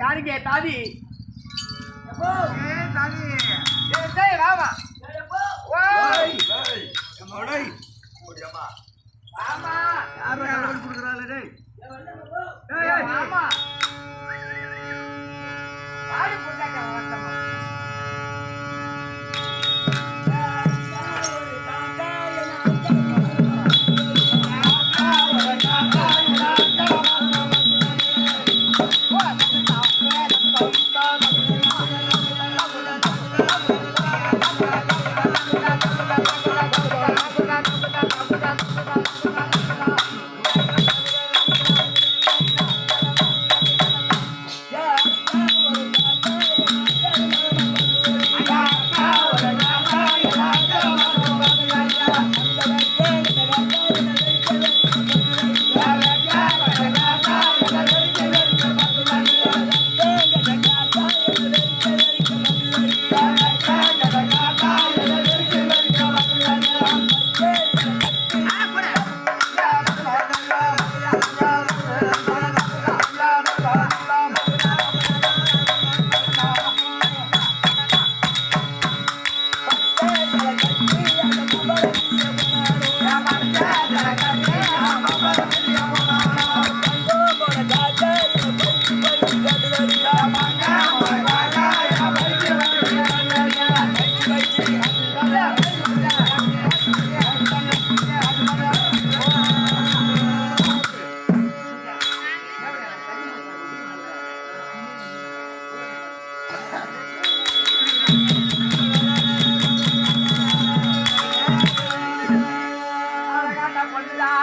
யாருக்கே தாதி தாதி வாமா ஆமா யாரும் கொடுக்குறாள் ஆமா பாடு போட்டாக்கா வாத்தமா அழகான பொண்ணுடா.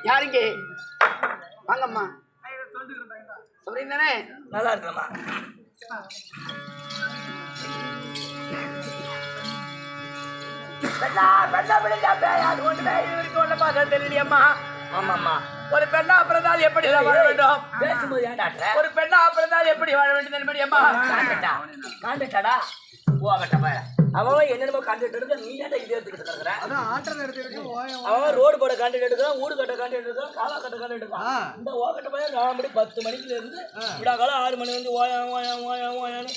யாருங்க வாங்கம்மா சொல்றீங்கதானே நல்லா இருக்கம்மா. தெரியலையம்மா. ஆமாம்மா. ஒரு பெண்ணா பிறந்தால் எப்படி வாழ வேண்டும்? பேசும்போது ஏன் டாக்டர் ஒரு பெண்ணா பிறந்தால் எப்படி வாழ வேண்டும் தெரியுமா? காண்டட்டா போகட்ட பாரு. அவன் என்னென்னமோ கான்ட்ராக்ட் எடுக்க நீ ஏன்டா இது எடுத்துக்கிட்டு இருக்கிற? அதான் ஆட்டர் எடுத்துக்கிட்டு அவன் ரோடு போட கான்ட்ராக்ட் எடுக்கிறான், ஊடு கட்ட கான்ட்ராக்ட் எடுக்கிறான், காலா கட்ட கான்ட்ராக்ட் எடுக்கிறான். இந்த ஓகட்ட பையன் 10 மணிக்குல இருந்து விடா காலம் 6 மணி வந்து ஓயான்னு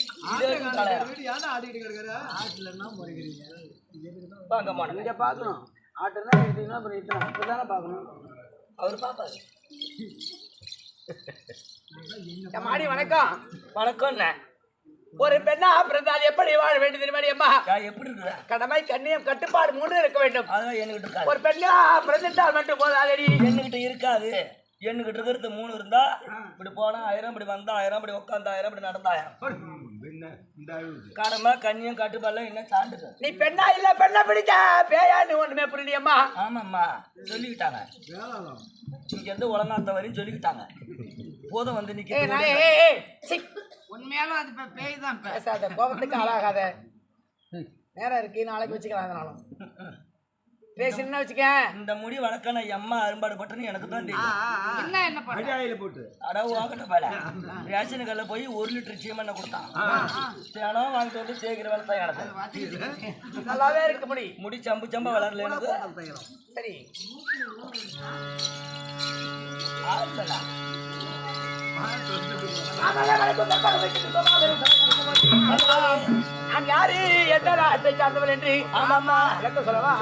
வீடு ஏன்டா ஆடிக்கிட்டு கிடக்குற? ஆட்டுலன்னா முறைக்கிறீங்க. வாங்கம்மா. இங்க பாக்கணும். ஆட்டுனா இதுனா அப்புறம் இத்தனை இப்பதானே பாக்கணும். அவர் பாப்பாரு. மாடி வணக்கம். வணக்கம். ஒரு பெண்ணா பிறந்தால் எப்படி வாழ வேண்டும் தெரியுமா? எப்படி இருக்கிற? கடமை கண்ணியம் கட்டுப்பாடு 3 இருக்க வேண்டும். அதான் என்கிட்ட இருக்காது. ஒரு பெண்ணா பிறந்துட்டால் மட்டும் போதாதடி. என்கிட்ட இருக்காது. என்கிட்ட இருக்கிறது 3 இருந்தா இப்படி போனா 1000, இப்படி வந்தா 1000, இப்படி உட்காந்தா 1000, இப்படி நடந்தா 1000. கடமை கண்ணியம் கட்டுப்பாடுலாம் என்ன சான்றுது? நீ பெண்ணா இல்ல பெண்ணை பிடிக்க பேயான்னு ஒண்ணுமே புரியலையம்மா. ஆமாம்மா சொல்லிக்கிட்டாங்க. இங்க இருந்து உலகாத்த வரையும் சொல்லிக்கிட்டாங்க. போதும் வந்து உண்மையாலும் அது பேய் தான். பேசாத, கோபத்துக்கு ஆளாகாத. நேரம் இருக்கு, நாளைக்கு வச்சுக்கலாம். அதனாலும் பேசுன்னு வச்சுக்க. இந்த முடி வழக்கான எம்மா அரும்பாடு பட்டுன்னு எனக்கு தான் தெரியும். என்ன பண்ண போட்டு அடவு வாக்கட்ட போல ரேஷன் கல்ல போய் 1 லிட்டர் சீமெண்ணெய் கொடுத்தான். தினம் வாங்கிட்டு வந்து தேய்க்கிற வேலை தான் எனக்கு. நல்லாவே இருக்கு முடி. முடி சம்பு சம்பா வளரல எனக்கு. சரி நான் யாரு எந்த நாட்டை சார்ந்தவள் என்று ஆமாம்மா சொல்லவா?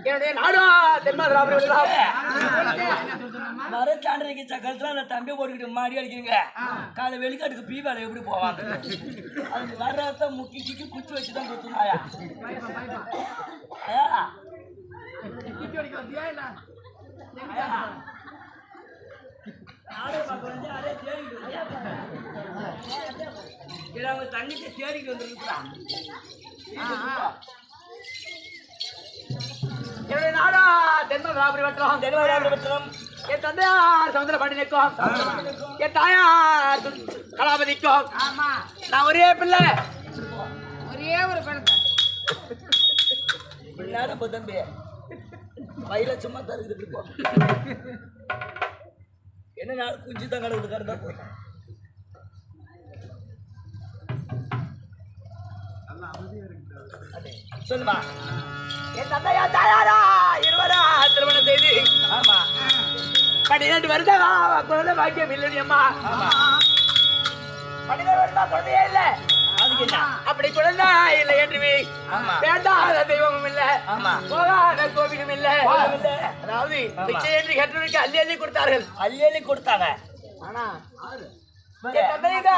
என்னுடைய நாடா தென்மாதிராபுரி விடலாம். வர சாண்டரைக்கு சக்கரத்துல அந்த தம்பி போட்டுக்கிட்டு மாடி அடிக்கிறீங்க காலை வெளிக்காட்டுக்கு பீ வேலை எப்படி போவாங்க அதுக்கு வர்றத முக்கி கிக்கி குச்சி வச்சுதான் கொடுத்துனாயா அவங்க தண்ணிக்கு தேடிட்டு வந்துருக்குறான் என்னுடைய நாடா தென்மாதிராபுரி வட்டம். தென்மராபுரி பட்சம் என் தந்தையார் சமுதிர பாண்டியனுக்கும் என் தாயார் கலாபதிக்கும் நான் ஒரே பிள்ளை, ஒரே ஒரு குழந்தை. நேரம் போ தம்பி வயல சும்மா தருது இருப்போம் என்ன நாள் குஞ்சு தான் கடவுள் கருந்தா போதும் சொல்லுமா என் தந்தையா தாயாரா இருவரா திருமணம் செய்து ஆமா 12 வருஷம் குழந்தை பாக்கியம் இல்லைன்னு அம்மா. ஆமா 12 வருஷமா குழந்தையே இல்ல. அதுக்கு என்ன அப்படி குழந்தை இல்லை என்று ஆமா வேண்டாத தெய்வமும் இல்ல, ஆமா போகாத கோவிலும் இல்ல. இல்ல. அதாவது பிச்சை என்று கேட்டவருக்கு அள்ளி அள்ளி கொடுத்தார்கள். அள்ளி கொடுத்தாங்க ஆனா என் தந்தைக்கு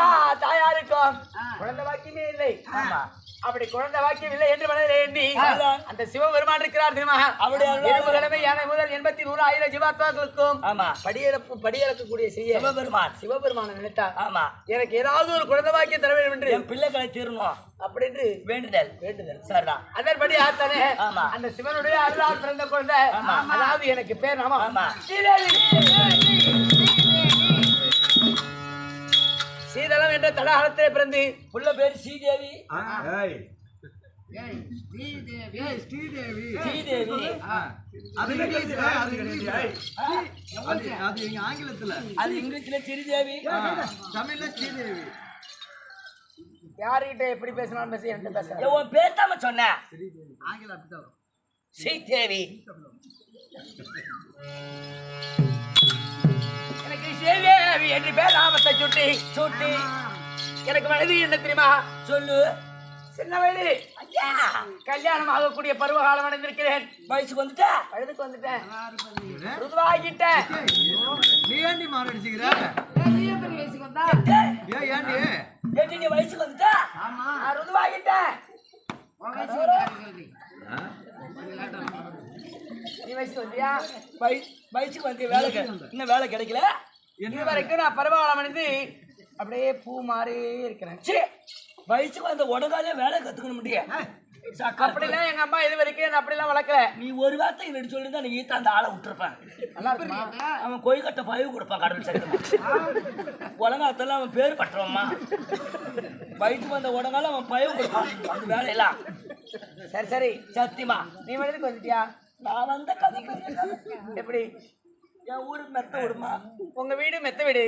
தாயாருக்கும் குழந்தை வாக்கியமே இல்லை. ஆமா அப்படி குழந்தை வாக்கியம் இல்லை என்று மனதில் எண்ணி அதுதான். அந்த சிவபெருமான் இருக்கிறார் தெரியுமா? அவருடைய அருளால் கிழமை யானை முதல் 80,100,000 ஜீவாத்மாக்களுக்கும் ஆமா படியிறக்கக்கூடிய செய்ய சிவபெருமான் சிவபெருமான நினைத்தா ஆமா எனக்கு ஏதாவது ஒரு குழந்தை வாக்கியம் தர வேண்டும் என்று என் பிள்ளைகளை தீரணும் அப்படின்னு வேண்டுதல் வேண்டுதல். சரிதான் அதன்படி ஆத்தானே ஆமா. அந்த சிவனுடைய அருளால் பிறந்த குழந்தை. ஆமா. அதாவது எனக்கு பேர் நாம ஆமா. சீதளம் என்ற தடாகத்திலே பிறந்து புள்ள பேர் ஸ்ரீதேவி ஸ்ரீதேவி ஸ்ரீதேவி அது இங்கிலீஷ்ல, அது இங்கிலீஷ்ல. அது இங்க ஆங்கிலத்துல, அது இங்கிலீஷ்ல ஸ்ரீதேவி தமிழ்ல ஸ்ரீதேவி. யாருகிட்ட எப்படி பேசணும் பேச என்கிட்ட பேச உன் பேர் தான் சொன்ன ஆங்கிலம் அப்படிதான் வரும். ஸ்ரீதேவி எனக்கு ஸ்ரீதேவி என்று பேர் நாமத்தை சுட்டி சுட்டி எனக்கு வயது என்ன தெரியுமா? சொல்லு சின்ன வயது ஐயா கல்யாணம் ஆகக்கூடிய பருவகாலம் அடைந்திருக்கிறேன். வயசுக்கு வந்துட்டா வயதுக்கு வந்துட்டேன், ருதுவாகிட்டேன். நீ ஏண்டி மாரடிச்சுக்கிற? வயசுக்கு வந்தா ஏன் ஏண்டி? ஏடி நீ வயசுக்கு வந்துட்டா நான் ருதுவாகிட்டேன். நீ வயசுக்கு வந்தியா? வயசுக்கு வந்து வேலை இன்னும் வேலை கிடைக்கல இது வரைக்கும் நான் பருவகாலம் அடைந்து அப்படியே பூ மாறி இருக்கிறேன். சரி வயசுக்கு வந்த உடகாலே வேலை கத்துக்கணும் முடியும் அப்படிலாம் எங்க அம்மா இது வரைக்கும் என்ன அப்படிலாம் வளர்க்கல. நீ ஒரு வார்த்தை என்னடி சொல்லிருந்தா நீ ஈத்த அந்த ஆளை விட்டுருப்பான் நல்லா இருக்குமா? அவன் கோயில் கட்ட பயிர் கொடுப்பான் கடவுள் சட்டமா உலகத்தெல்லாம் அவன் பேர் பட்டுறவம்மா வயசுக்கு வந்த உடங்கால அவன் பயிர் கொடுப்பான் அந்த வேலையெல்லாம் சரி சரி சத்தியமா நீ வயதுக்கு வந்துட்டியா? நான் வந்த கதைக்கு எப்படி? என் ஊருக்கு மெத்த விடுமா உங்க வீடு மெத்த வீடு,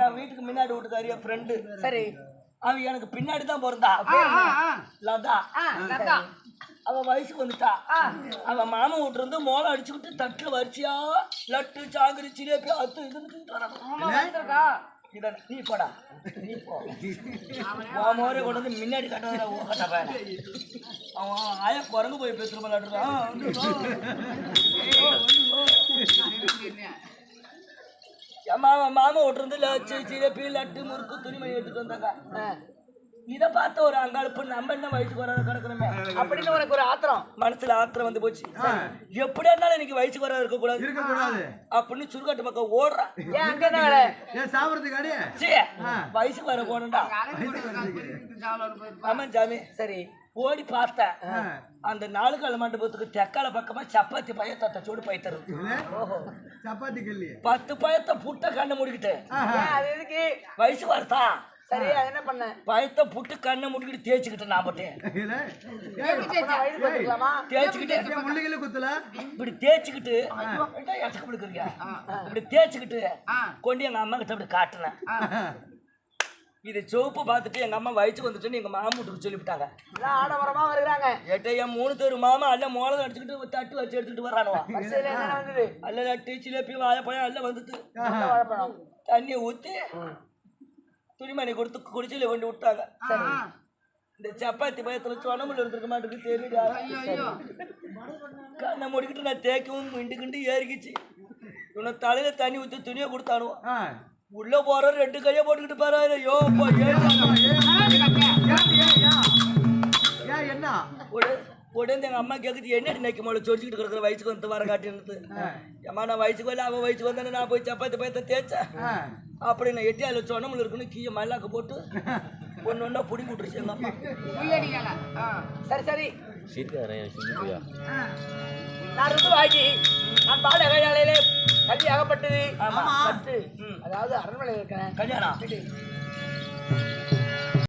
என் வீட்டுக்கு முன்னாடி வீட்டுக்காரி என் ஃப்ரெண்டு சரி அவன் எனக்கு பின்னாடி தான் பிறந்தா லதா அவன் வயசுக்கு வந்துட்டா அவன் மாமன் வீட்டு இருந்து மோளம் அடிச்சுக்கிட்டு தட்டுல வரிசையா லட்டு சாங்கிரி சிலேபி அது இதுன்னு இதான் நீ போடா நீ போ உன் மோரே கொண்டு வந்து முன்னாடி கட்டதா ஊ கட்டப்ப அவன் ஆயா குரங்கு போய் பேசுற மாமா வீட்டு இருந்து லச்சு சிலேபி லட்டு முறுக்கு துணிமணி எடுத்துட்டு வந்தாங்க இதை பார்த்த ஒரு அங்காளுப்பு நம்ம என்ன வயசுக்கு வர கிடக்கணுமே அப்படின்னு உனக்கு ஒரு ஆத்திரம் மனசுல ஆத்திரம் வந்து போச்சு எப்படியா இருந்தாலும் எனக்கு வயசுக்கு வர இருக்கக்கூடாது இருக்கக்கூடாது அப்படின்னு சுருக்காட்டு பக்கம் ஓடுறான் ஏன் அங்க என்ன வேலை? ஏன் சாப்பிடறதுக்கு அடி? வயசுக்கு வர போனண்டா ஆமா சாமி சரி ஓடி பார்த்தேன் அந்த 4 கால மண்டபத்துக்கு தெக்கால பக்கமா சப்பாத்தி பயத்தட்ட சூடு பயத்தரு சப்பாத்தி கல்லி 10 பயத்தை புட்ட கண்ணை முடிக்கிட்டு ஏன் அது எதுக்கு? வயசு வரதா சரி அது என்ன பண்ண? பயத்தை புட்டு கண்ணை முடிக்கிட்டு தேய்ச்சிக்கிட்டு நான் மட்டும் வயதுக்கு வந்துக்கலாமா? தேய்ச்சிக்கிட்டு முள்ளுகளை குத்தல இப்படி தேய்ச்சிக்கிட்டு கொடுக்குறியா இப்படி தேய்ச்சிக்கிட்டு கொண்டு எங்க அம்மா கிட்ட அப்படி காட்டுனேன் இது சோப்பு பார்த்துட்டு எங்க அம்மா வயசுக்கு வந்துட்டுன்னு எங்க மாமா வீட்டுக்கு சொல்லிவிட்டாங்க ஆடவரமா வருகிறாங்க. ஏட்ட என் 3 பேர் மாமா அல்ல மோளம் அடிச்சுக்கிட்டு தட்டு வச்சு எடுத்துக்கிட்டு வரானுவா வரிசையில என்னென்ன வந்தது? அல்ல லட்டு சிலேபி வாழைப்பழம் எல்லாம் வந்துட்டு வாழைப்பழம். தண்ணியை ஊற்றி துணிமணி கொடுத்து குடிச்சில கொண்டு விட்டாங்க சரி இந்த சப்பாத்தி பயத்துல சொன்னமுள்ள இருந்திருக்க மாட்டேங்குது தெரியல. கண்ணை முடிக்கிட்டு நான் தேக்கவும் மிண்டு கிண்டு ஏறிக்கிச்சு. இவனை தலையில தண்ணி ஊற்றி துணியை கொடுத்தானுவோம். உள்ள போற 2 கையை போட்டுக்கிட்டு பாரு. யோ என்ன உடனே எங்க அம்மா கேக்குது என்னடி நைக்க மேல சொடிச்சுக்கிட்டு கிடக்குற வயசுக்கு வந்து வர காட்டினது. ஏமா நான் வயசுக்கு வரல, அவன் வயசுக்கு வந்தானே நான் போய் சப்பாத்தி பயத்தை தேய்ச்சேன். அப்படி நான் 8 அதில் சொன்னமுள்ள இருக்குன்னு கீழே மல்லாக்க போட்டு ஒன்று ஒன்றா பிடி விட்டுருச்சு எங்க அம்மா. சரி சரி நான் இருந்து வாங்கி நான் பாட கையாளையிலே கல்வி அகப்பட்டது. ஆமா. அதாவது அரண்மனை இருக்கிறேன் கல்யாணம்